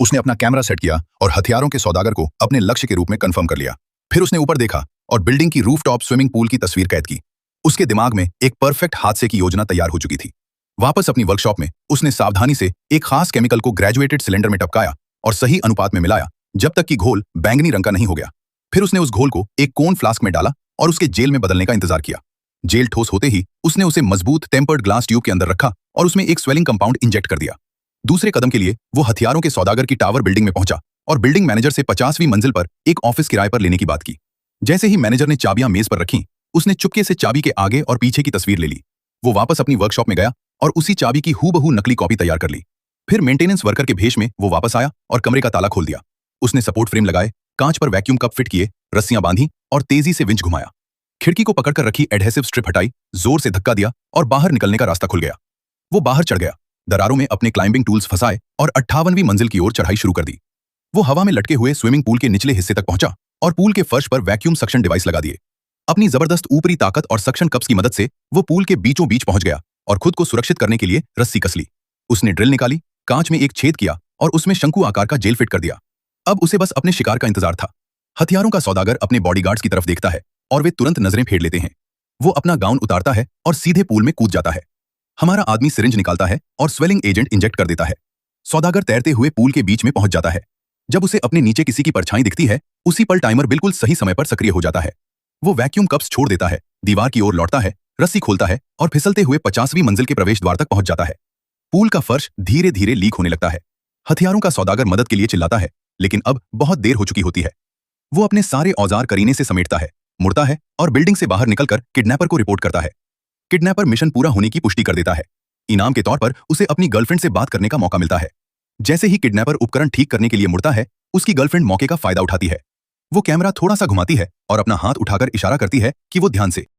उसने अपना camera set किया और हथियारों के सौदागर को अपने लक्ष्य के रूप में कंफर्म कर लिया। फिर उसने ऊपर देखा और बिल्डिंग की रूफटॉप स्विमिंग पूल की तस्वीर कैद की। उसके दिमाग में एक परफेक्ट हादसे की योजना तैयार हो चुकी थी। वापस अपनी वर्कशॉप में उसने सावधानी से एक खास केमिकल को ग्रेजुएटेड सिलेंडर में टपकाया और सही अनुपात में मिलाया जब तक कि घोल बैंगनी रंग का नहीं हो गया। फिर उसने उस घोल को एक कोन फ्लास्क में डाला और उसके जेल में बदलने का इंतजार किया। जेल ठोस होते ही उसने उसे मजबूत टेम्पर्ड ग्लास ट्यूब के अंदर रखा और उसमें एक स्वेलिंग कंपाउंड इंजेक्ट कर दिया। दूसरे कदम के लिए वो हथियारों के सौदागर की टावर बिल्डिंग में पहुंचा और बिल्डिंग मैनेजर से 50वीं मंजिल पर एक ऑफिस किराए पर लेने की बात की। जैसे ही मैनेजर ने चाबियां मेज पर रखी, उसने चुपके से चाबी के आगे और पीछे की तस्वीर ले ली। वो वापस अपनी वर्कशॉप में गया और उसी चाबी की हूबहू नकली कॉपी तैयार कर ली। फिर मेंटेनेंस वर्कर के भेष में वो वापस आया और कमरे का ताला खोल दिया। उसने सपोर्ट फ्रेम लगाए, कांच पर वैक्यूम कप फिट किए, रस्सियां बांधी और तेजी से विंच घुमाया। खिड़की को पकड़कर रखी एडहेसिव स्ट्रिप हटाई, जोर से धक्का दिया और बाहर निकलने का रास्ता खुल गया। वो बाहर चढ़ गया, दरारों में अपने क्लाइंबिंग टूल्स फंसाए और 58वीं मंजिल की ओर चढ़ाई शुरू कर दी। वो हवा में लटके हुए स्विमिंग पूल के निचले हिस्से तक पहुंचा और पूल के फर्श पर वैक्यूम सक्शन डिवाइस लगा दिए। अपनी जबरदस्त ऊपरी ताकत और सक्शन कप्स की मदद से वो पूल के बीचों बीच पहुंच गया और खुद को सुरक्षित करने के लिए रस्सी कस ली। उसने ड्रिल निकाली, कांच में एक छेद किया और उसमें शंकु आकार का जेल फिट कर दिया। अब उसे बस अपने शिकार का इंतजार था। हथियारों का सौदागर अपने बॉडीगार्ड्स की तरफ देखता है और वे तुरंत नजरें फेर लेते हैं। वो अपना गाउन उतारता है और सीधे पूल में कूद जाता है। हमारा आदमी सिरिंज निकालता है और स्वेलिंग एजेंट इंजेक्ट कर देता है। सौदागर तैरते हुए पूल के बीच में पहुंच जाता है। जब उसे अपने नीचे किसी की परछाई दिखती है, उसी पल टाइमर बिल्कुल सही समय पर सक्रिय हो जाता है। वो वैक्यूम कप्स छोड़ देता है, दीवार की ओर लौटता है, रस्सी खोलता है और फिसलते हुए 50वीं मंजिल के प्रवेश द्वार तक पहुंच जाता है। पूल का फर्श धीरे धीरे लीक होने लगता है। हथियारों का सौदागर मदद के लिए चिल्लाता है, लेकिन अब बहुत देर हो चुकी होती है। वो अपने सारे औजार करीने से समेटता है, मुड़ता है और बिल्डिंग से बाहर निकलकर किडनैपर को रिपोर्ट करता है। किडनैपर मिशन पूरा होने की पुष्टि कर देता है। इनाम के तौर पर उसे अपनी गर्लफ्रेंड से बात करने का मौका मिलता है। जैसे ही किडनैपर उपकरण ठीक करने के लिए मुड़ता है, उसकी गर्लफ्रेंड मौके का फायदा उठाती है। वो कैमरा थोड़ा सा घुमाती है और अपना हाथ उठाकर इशारा करती है कि वो ध्यान से